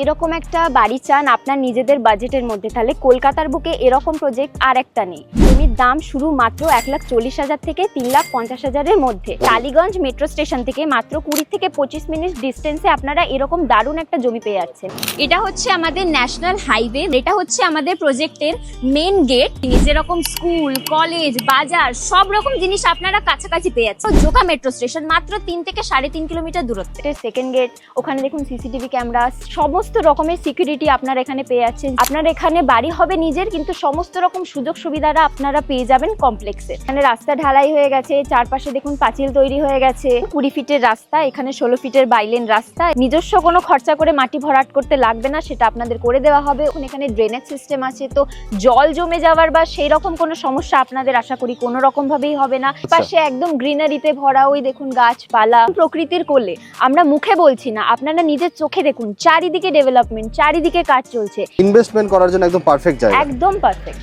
এরকম একটা বাড়ি চান আপনার নিজেদের বাজেটের মধ্যে, তাহলে কলকাতার বুকে এরকম প্রজেক্ট আর একটা নেই। জমির দাম শুরু মাত্র 1,40,000 থেকে 3,50,000-এর মধ্যে। টালিগঞ্জ মেট্রো স্টেশন থেকে মাত্র 20 থেকে 25 মিনিট ডিস্টেন্সে আপনারা এরকম দারুণ একটা জমি পেয়ে যাচ্ছেন। এটা হচ্ছে আমাদের ন্যাশনাল হাইওয়ে, এটা হচ্ছে আমাদের প্রজেক্টের মেন গেট। যেরকম স্কুল, কলেজ, বাজার সব রকম জিনিস আপনারা কাছাকাছি পেয়ে যাচ্ছেন। জোকা মেট্রো স্টেশন মাত্র 3 থেকে 3.5 কিলোমিটার দূরত্বে। সেকেন্ড গেট, ওখানে দেখুন সিসিটিভি ক্যামেরা, সমস্ত রকমের সিকিউরিটি আপনারা এখানে পেয়ে যাচ্ছেন। আপনার এখানে বাড়ি হবে নিজের, কিন্তু সমস্ত রকম সুযোগ সুবিধাটা আপনারা পেয়ে যাবেন কমপ্লেক্সে। এখানে রাস্তা ঢালাই হয়ে গেছে, চারপাশে দেখুন পাঁচিল তৈরি হয়ে গেছে। 20 ফিটের রাস্তা, এখানে 16 ফিটের বাইলেন রাস্তা। নিজস্ব কোনো খরচা করে মাটি ভরাট করতে লাগবে না, সেটা আপনাদের করে দেওয়া হবে। এখানে ড্রেনেজ সিস্টেম আছে, তো জল জমে যাওয়ার বা সেই রকম কোনো সমস্যা আপনাদের আশা করি কোনো রকম ভাবেই হবে না। পাশে একদম গ্রিনারিতে ভরা, ওই দেখুন গাছপালা, প্রকৃতির কোলে। আমরা মুখে বলছি না, আপনারা নিজের চোখে দেখুন, চারিদিকে ডেভেলপমেন্ট, চারিদিকে কাজ চলছে। ইনভেস্টমেন্ট করার জন্য একদম পারফেক্ট জায়গা। একদম পারফেক্ট।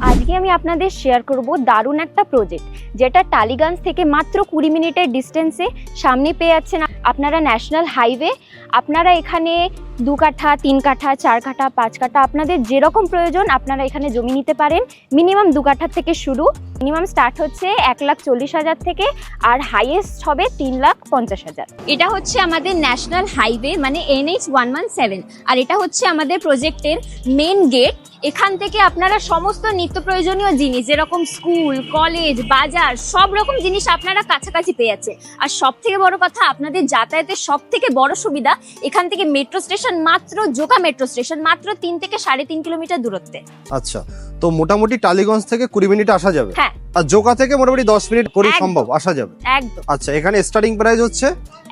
আজকে আমি আপনাদের শেয়ার করব দারুণ একটা প্রজেক্ট, যেটা টালিগঞ্জ থেকে মাত্র 20 মিনিটের ডিস্টেন্সে সামনে পেয়ে যাচ্ছেন আপনারা ন্যাশনাল হাইওয়ে। আপনারা এখানে 2 কাঠা, 3 কাঠা, 4 কাঠা, 5 কাঠা, আপনাদের যেরকম প্রয়োজন আপনারা এখানে জমি নিতে পারেন। মিনিমাম 2 কাঠার থেকে শুরু, মিনিমাম স্টার্ট হচ্ছে 1,40,000 থেকে, আর হাইয়েস্ট হবে 3,50,000। এটা হচ্ছে আমাদের ন্যাশনাল হাইওয়ে, মানে NH 117, আর এটা হচ্ছে আমাদের প্রজেক্টের মেন গেট। এখান থেকে আপনারা সমস্ত নিত্য প্রয়োজনীয় জিনিস, যেরকম স্কুল, কলেজ, বাজার সব রকম জিনিস আপনারা কাছাকাছি পেয়ে যাচ্ছে। আর সব থেকে বড় কথা, আপনাদের যাতায়াতের সব থেকে বড় সুবিধা, এখান থেকে মেট্রো স্টেশন মাত্র, জোকা মেট্রো স্টেশন মাত্র 3 থেকে 3.5 কিলোমিটার দূরত্বে। আচ্ছা, তো মোটামুটি টালিগঞ্জ থেকে 20 মিনিট আসা যাবে। হ্যাঁ, আর জোকা থেকে মোটামুটি 10 মিনিট করে সম্ভব আসা যাবে। একদম। আচ্ছা, এখানে স্টার্টিং প্রাইস হচ্ছে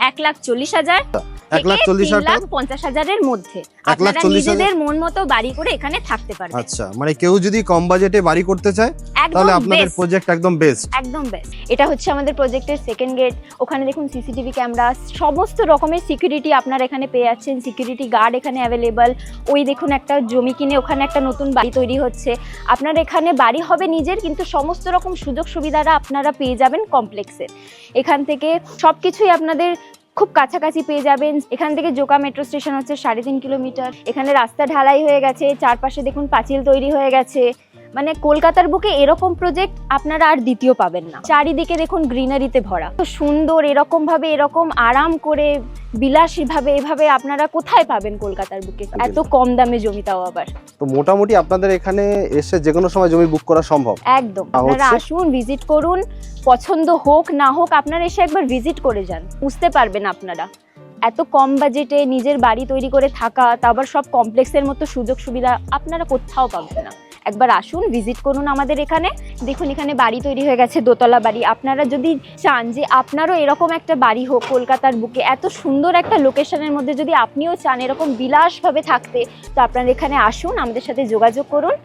1,40,000 3,50,000-এর মধ্যে। আপনারা নিজেদের মন মতো বাড়ি করে এখানে থাকতে পারবেন। আচ্ছা, মানে কেউ যদি কম বাজেটে বাড়ি করতে চায় তাহলে আপনাদের প্রজেক্ট একদম বেস্ট। একদম বেস্ট। এটা হচ্ছে আমাদের প্রজেক্টের সেকেন্ড গেট। ওখানে দেখুন সিসিটিভি ক্যামেরা, সমস্ত রকমের সিকিউরিটি আপনারা এখানে পেয়ে যাচ্ছেন। সিকিউরিটি গার্ড এখানে অ্যাভেলেবল। ওই দেখুন একটা জমি কিনে ওখানে একটা নতুন বাড়ি তৈরি হচ্ছে। আপনার এখানে বাড়ি হবে নিজের, কিন্তু সমস্ত রকম সুযোগ সুবিধাটা আপনারা পেয়ে যাবেন কমপ্লেক্সে। এখান থেকে সবকিছুই আপনাদের খুব কাছাকাছি পেয়ে যাবেন। এখান থেকে জোকা মেট্রো স্টেশন হচ্ছে 3.5 কিলোমিটার। এখানে রাস্তা ঢালাই হয়ে গেছে, চারপাশে দেখুন পাঁচিল তৈরি হয়ে গেছে। মানে কলকাতার বুকে এরকম প্রজেক্ট আপনারা আর দ্বিতীয় পাবেন না। চারিদিকে দেখুন গ্রিনারিতে ভরা, তো সুন্দর। এরকম ভাবে, এরকম আরাম করে, বিলাসী ভাবে এভাবে আপনারা কোথায় পাবেন কলকাতার বুকে এত কম দামে জমি, তাও আবার। তো মোটামুটি আপনাদের এখানে এসে যে কোনো সময় জমি বুক করা সম্ভব। একদম। আপনারা আসুন, ভিজিট করুন, পছন্দ হোক না হোক আপনারা এসে একবার ভিজিট করে যান, বুঝতে পারবেন আপনারা এত কম বাজেটে নিজের বাড়ি তৈরি করে থাকা, তারপর সব কমপ্লেক্সের মতো সুযোগ সুবিধা আপনারা কোথাও পাবেন না। একবার আসুন, ভিজিট করুন আমাদের এখানে। দেখুন এখানে বাড়ি তৈরি হয়ে গেছে, দোতলা বাড়ি। আপনারা যদি চান যে আপনারও এরকম একটা বাড়ি হোক কলকাতার বুকে, এত সুন্দর একটা লোকেশনের মধ্যে, যদি আপনিও চান এরকম বিলাসভাবে থাকতে, তো আপনারা এখানে আসুন, আমাদের সাথে যোগাযোগ করুন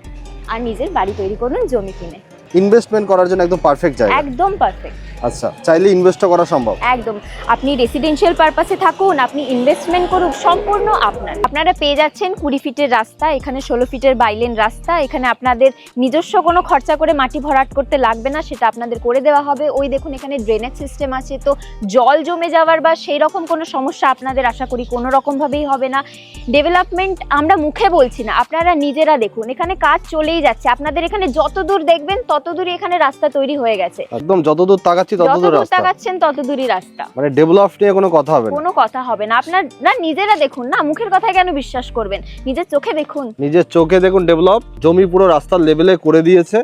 আর নিজের বাড়ি তৈরি করুন জমি কিনে। ইনভেস্টমেন্ট করার জন্য একদম পারফেক্ট জায়গা। একদম পারফেক্ট। আচ্ছা, চাইলে ইনভেস্টও করা সম্ভব। একদম। আপনি রেসিডেন্সিয়াল পারপাসে থাকুন, আপনি ইনভেস্টমেন্ট করুন, সম্পূর্ণ আপনার। আপনারা পেয়ে যাচ্ছেন 20 ফিটের রাস্তা, এখানে 16 ফিটের বাইলেন রাস্তা। এখানে আপনাদের নিজস্ব কোনো খরচা করে মাটি ভরাট করতে লাগবে না, সেটা আপনাদের করে দেওয়া হবে। ওই দেখুন এখানে ড্রেনেজ সিস্টেম আছে, তো জল জমে যাওয়ার বা সেই রকম কোনো সমস্যা আপনাদের আশা করি কোনো রকম ভাবেই হবে না। ডেভেলপমেন্ট আমরা মুখে বলছি না, আপনারা নিজেরা দেখুন, এখানে কাজ চলেই যাচ্ছে। আপনাদের এখানে যত দূর দেখবেন তত দূরই এখানে রাস্তা তৈরি হয়ে গেছে। একদম যতদূর তাকাচ্ছি ততদূর রাস্তা, তাকাচ্ছেন তত দূরই রাস্তা। মানে ডেভেলপ নিয়ে কোনো কথা হবে না। কোনো কথা হবে না। আপনারা নিজেরা দেখুন না, মুখের কথায় কেন বিশ্বাস করবেন, নিজের চোখে দেখুন। নিজের চোখে দেখুন ডেভেলপ। জমি পুরো রাস্তার লেভেলে করে দিয়েছে।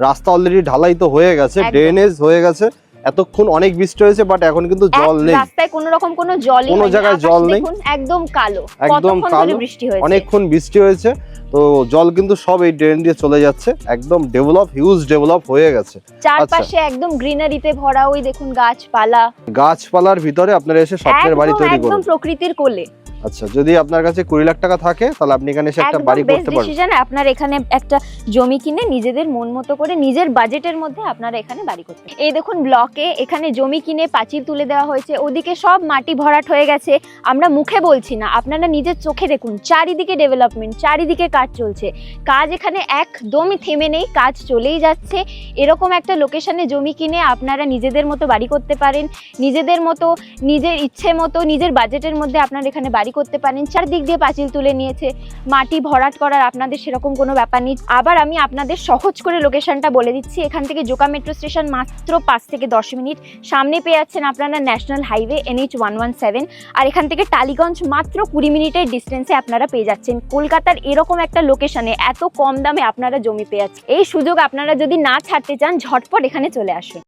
রাস্তা অলরেডি ঢালাই তো হয়ে গেছে, ড্রেনেজ হয়ে গেছে। এতক্ষণ অনেক বৃষ্টি হয়েছে, বাট এখন কিন্তু জল নেই রাস্তায়, কোনো রকম কোনো জল নেই, কোনো জায়গায় জল নেই। একদম কালো, একদম কালো। বৃষ্টি হয়েছে, অনেকক্ষণ বৃষ্টি হয়েছে, তো জল কিন্তু সব এই ড্রেন দিয়ে চলে যাচ্ছে। একদম ডেভেলপ, হিউজ ডেভেলপ হয়ে গেছে। চারপাশে একদম গ্রিনারিতে ভরা, ওই দেখুন গাছপালা। গাছপালার ভিতরে আপনারা এসে স্বপ্নের বাড়ি তৈরি করুন। একদম প্রকৃতির কোলে। আচ্ছা, যদি আপনার কাছে 20 লাখ টাকা থাকে তাহলে আপনি এখানে এসে একটা একদম বাড়ি বেস্ট করতে পারবেন। ডিসিশন। আপনার এখানে একটা জমি কিনে নিজেদের মন মতো করে নিজের বাজেটের মধ্যে আপনারা এখানে বাড়ি করতে পারেন। এই দেখুন ব্লকে এখানে জমি কিনে পাঁচিল তুলে দেওয়া হয়েছে, ওদিকে সব মাটি ভরাট হয়ে গেছে। আমরা মুখে বলছি না, আপনারা নিজের চোখে দেখুন, চারিদিকে ডেভেলপমেন্ট, চারিদিকে কাজ চলছে। কাজ এখানে একদমই থেমে নেই, কাজ চলেই যাচ্ছে। এরকম একটা লোকেশনে জমি কিনে আপনারা নিজেদের মতো বাড়ি করতে পারেন, নিজেদের মতো নিজের ইচ্ছে মতো নিজের বাজেটের মধ্যে আপনারা এখানে বাড়ি করতে পারেন। চারদিক দিয়ে পাঁচিল তুলে নিয়েছে, মাটি ভরাট করার আপনাদের সেরকম কোনো ব্যাপার নেই। আবার আমি আপনাদের সহজ করে লোকেশনটা বলে দিচ্ছি। এখান থেকে জোকা মেট্রো স্টেশন মাত্র 5 থেকে 10 মিনিট, সামনে পেয়ে যাচ্ছেন আপনারা ন্যাশনাল হাইওয়ে NH 117, আর এখান থেকে টালিগঞ্জ মাত্র 20 মিনিটের ডিস্টেন্সে আপনারা পেয়ে যাচ্ছেন। কলকাতার এরকম একটা লোকেশনে এত কম দামে আপনারা জমি পেয়ে যাচ্ছেন। এই সুযোগ আপনারা যদি না ছাড়তে চান, ঝটপট এখানে চলে আসুন।